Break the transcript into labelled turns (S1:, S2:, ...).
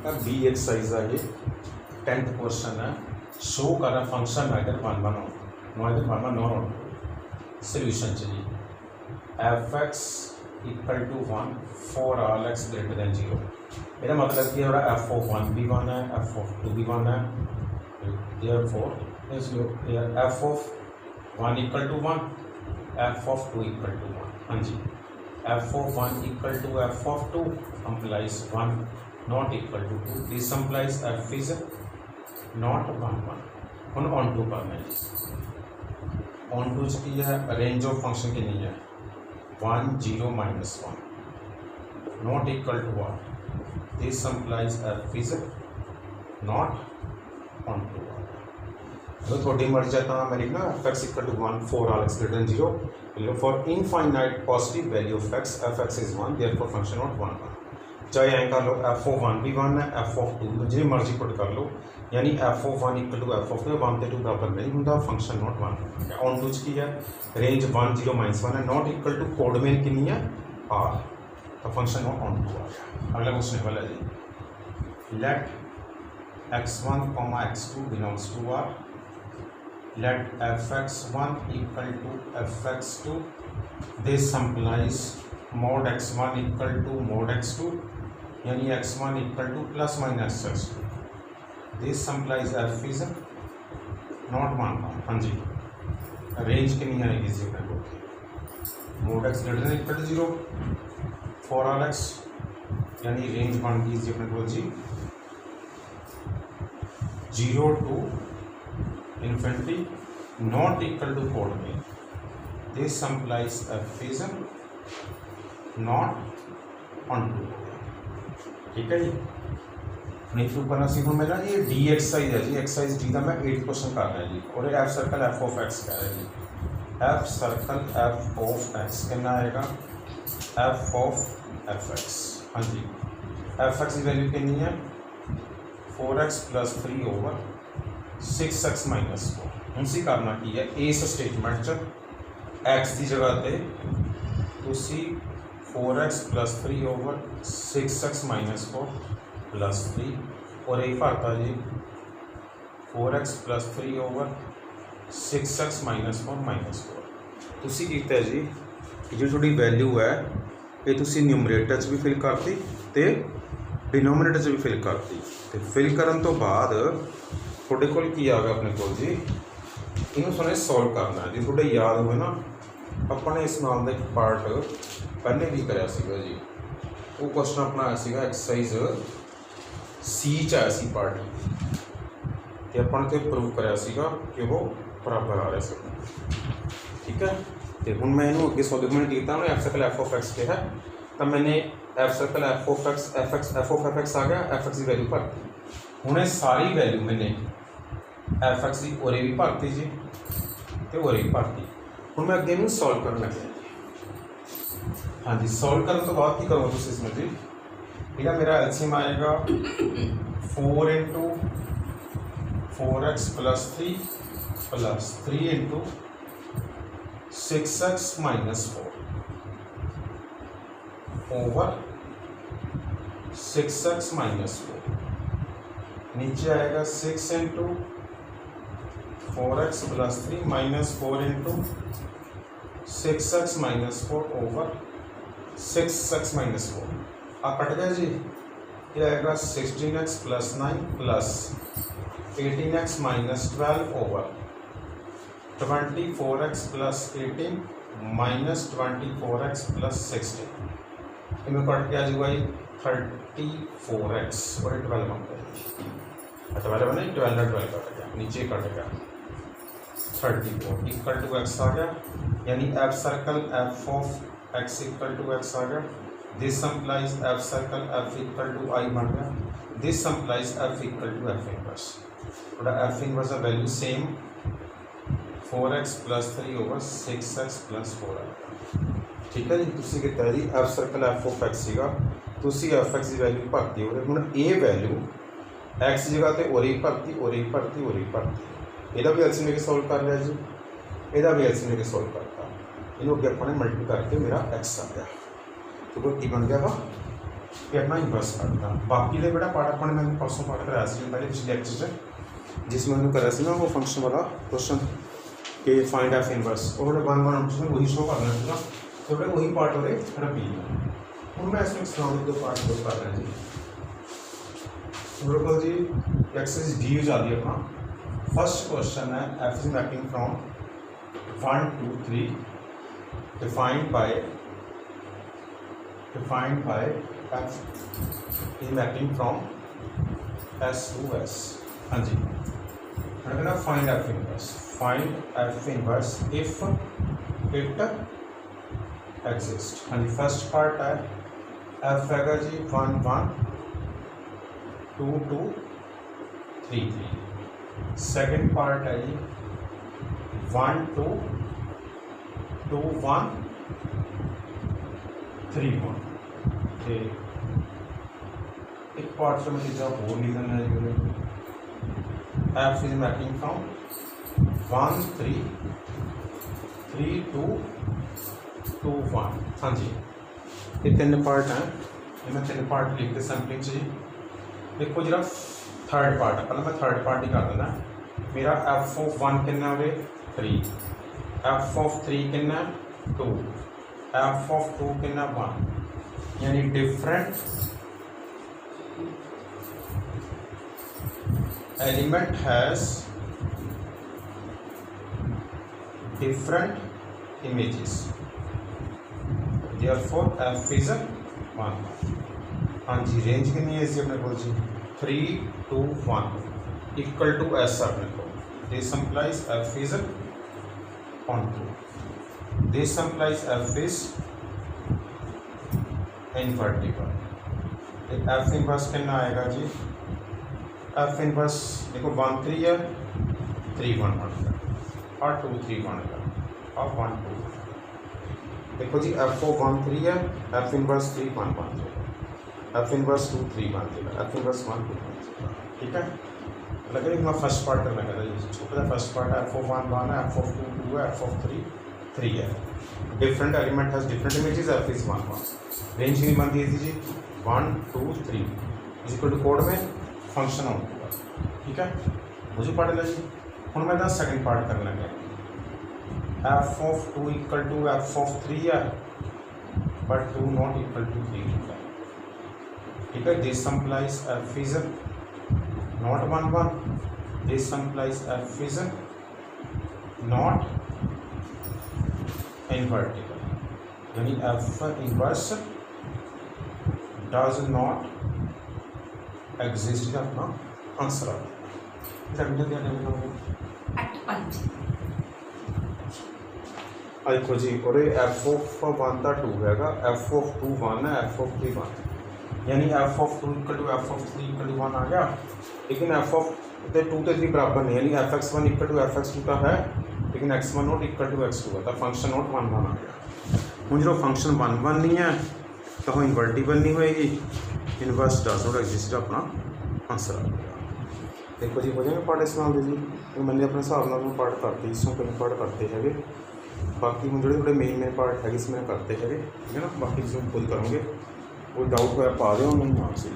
S1: है be exercise है, ये 10th क्वेश्चन है। शो कर रहा फंक्शन आइदर 1 1 नॉट सोल्यूशन चाहिए f x equal to 1 for all x greater than 0। मेरा मतलब कि एफ ऑफ 1 भी 1 है, एफ ऑफ 2 भी 1 है, therefore f of 1 equal to 1, f of 2 equal to 1। हाँ जी, f of 1 equal to f of 2 implies 1 not equal to 2, this implies f is not 1 1। ਹੁਣ ऑन टू करना है, ऑन टू की है रेंज ऑफ फंक्शन की नहीं है 1 0 -1 not equal to 1, this implies f is not onto. जो थोड़ी मर्जी है तो मैं लिखना f x equal to 1 for all x greater than 0 for infinite positive value of x, f x is 1 therefore function not 1 1। चाहे ऐ कर लो F of 1 भी 1 है, एफ ऑफ 2 जो मर्जी पुट कर लो, यानी f of 1 equal to f of 2 1 से 2 बराबर नहीं होंगे, फंक्शन नॉट 1 ऑन टू की है रेंज 1 0 -1 है, नॉट इक्वल टू कोड में कितनी है आर, तो फंक्शन नॉट ऑन टू आ गया। अगला क्वेश्चन वाला जी, let x1 x2 belongs to R, let fx1 equal to fx2, this implies mod x1 equal to mod x2, यानी x1 equal to plus minus x2, this implies f is not 1 1। हाँ जी, range की नहीं आएगी जी अपने को, mod x greater than equal to 0 for all x, यानी range 1 की जी अपने को जी 0 to infinity not equal to codomain, this implies f is not on to. ठीक है जी, नहीं प्रूव करना सीखो मेरा ये डी एक्सरसाइज है जी, एक्सरसाइज डी का मैं 8 क्वेश्चन कर रहा है जी, और f circle f of x कह रहा है जी, f circle f of x कितना आएगा एफ ऑफ एफ एक्स। हाँ जी, एफ एक्स की वैल्यू कितनी है 4x + 3 ओवर 6x - 4। उनसे करना की है इस स्टेटमेंट च x की जगह पे तुसी 4x + 3 ओवर 6x - 4 + 3 और यही भरता जी 4x + 3 ओवर 6x - 4 -4। तुसी कीता जी जो थोड़ी वैल्यू है ये तुसी न्यूमरेटर च भी फिल करती ते डिनोमिनेटर च भी फिल करती, तो फिल करन तो बाद थोड़े कोल की आ गया अपने को जी, इनू सुने सॉल्व करना है जी। थोड़े याद हो ना अपने इस नाम का एक पार्ट पहले भी कराया सीगा जी, वो क्वेश्चन अपना आया सीगा एक्सरसाइज सी च आया सी पार्ट, तो अपन तो प्रूव कराया सीगा कि वो बराबर आ रहे थे। ठीक है, तो हूँ मैं इनू अगे सॉल्व किया, f circle f of x के है, तो मैंने f circle f of x f of f x आ गया, एफ एक्स की वैल्यू भरती। हूँ सारी वैल्यू मैंने एफ एक्स की और भी भरती जी, तो और भी भरती। हूँ मैं अगे सॉल्व कर लगे। हाँ जी, सॉल्व करने तो बाद की करो तुम इसमें जी, ठीक है, मेरा एलसीएम आएगा 4 × 4x + 3 + 3 × 6x - 4 ओवर 6x - 4। नीचे आएगा 6 × 4x + 3 -4 × 6x - 4 ओवर 6x - 4। आप कट गया जी, ये आएगा 16x + 9 + 18x - 12 over 24x + 18 -24x + 16। इनमें कट के आ जाएगा 34x और 12 बन गया, 12 बने 12 कट गया, नीचे कट गया 34 इक्वल टू x आ गया, यानी f circle f of x equal to x आ गया, this implies f circle f equal to I बन गया, this implies f equal to f inverse. थोड़ा एफ इनवर्स का value same 4x + 3 over 6x + 4 आएगा। ठीक है जी, तुसी कितना जी f circle f of x सीगा, तुसी एफ एक्स की वैल्यू भरती हो रही, हूँ ये वैल्यू एक्स जगह तो और ही भरती ਇਹਦਾ भी एलसीएम लेके सॉल्व कर लिया जी, ਇਹਦਾ भी एलसीएम लेके सॉल्व करता, इन्हों अगे अपने मल्टीपल करके मेरा एक्स आ गया, तो की बन गया वा ये अपना इनवर्स करता। बाकी का बेटा पार्ट अपने मैंने परसों पार्ट कराया पहले पिछले लेक्चर जिसमें मैंने कराया ना वो फंक्शन वाला क्वेश्चन कि फाइंड एफ इनवर्स और वन वन ऑप्शन वही शो करना था तो बेटा वही पार्ट हो रहे रबी हूँ मैं इसमें सराउंडिंग दो पार्ट दो कर रहा जी बिल्कुल जी एक्सरसाइज डी जाती है अपना फर्स्ट क्वेश्चन है F is mapping from 1 2 3 defined by f is mapping from S to S. हाँ जी I'm gonna find f inverse if it exists. हाँ जी फर्स्ट पार्ट है f हैगा जी 1 1 2 2 3 3 सेकेंड पार्ट है जी 1 2 2 1 3 1 एक पार्ट से मैं चीज़ा और लिख देना है एफ इज मैपिंग फ्रॉम 1 3 3 2 2 1 हाँ जी ये तीन पार्ट हैं ये मैं तीन पार्ट लिखते सैंपलिंग चाहिए देखो जरा थर्ड पार्ट है पहले मैं थर्ड पार्ट ही कर देना मेरा एफ ऑफ 1 कितना हो 3 एफ ऑफ 3 कितना 2 एफ ऑफ 2 कितना 1 यानी different element has different images therefore F is 1 हाँ जी रेंज कितनी है इसकी अपने को जी 3 2 1 इक्वल टू एस अपने को this implies f is 1 2 this implies f is invertible F inverse कितना आएगा जी एफ इनवर्स देखो 1 3 है 3 1 1 और 2 3 1 और 1 2 देखो जी एफ ओ 1 3 है F inverse 3 1 1 F inverse 2 3 1 F inverse 1 2 ठीक है लगे मैं फर्स्ट पार्ट करना कहता जी छोटा सा फर्स्ट पार्ट एफ ऑफ 1 1 है एफ ऑफ 2 2 है एफ ऑफ 3 3 है different element has different images F is 1 1 range नहीं बनती है जी 1 2 3 इज इक्वल टू कोड में फंक्शन आउट होगा ठीक है मुझे पढ़ लो जी हूँ मैं सेकंड पार्ट कर लगे f of 2 equal to f of 3 है बट 2 नॉट इक्वल टू 3 ठीक है this implies f is not 1 1 this implies f is not invertible यानी f inverse does not exist अपना आंसर आ देखो जी और एफ ऑफ 1 का 2 हैगा एफ ऑफ 2 1 है एफ ऑफ 3 1 यानी f of 2 equal to f of 3 equal to 1 आ गया लेकिन एफ ऑफ 2 तो 3 बराबर नहीं यानी f x 1 equal to f x 2 का है लेकिन x 1 not equal to x 2 है तो फंक्शन नॉट 1 1 आ गया हूँ जो फंक्शन 1 1 नहीं है तो वो इनवर्टिबल नहीं होएगी इनवर्स डज नॉट एग्जिस्ट अपना आंसर आ गया देखो जी हो जाएगा पार्ट इस नाल जी मैंने अपने हिसाब नाल पार्ट करते इसों कई पार्ट करते हैं बाकी हम जो थोड़े मेन पार्ट है इसमें करते हैं ठीक है ना बाकी जो खुद करोगे कोई डाउट होया पा दो नहीं मार्क्स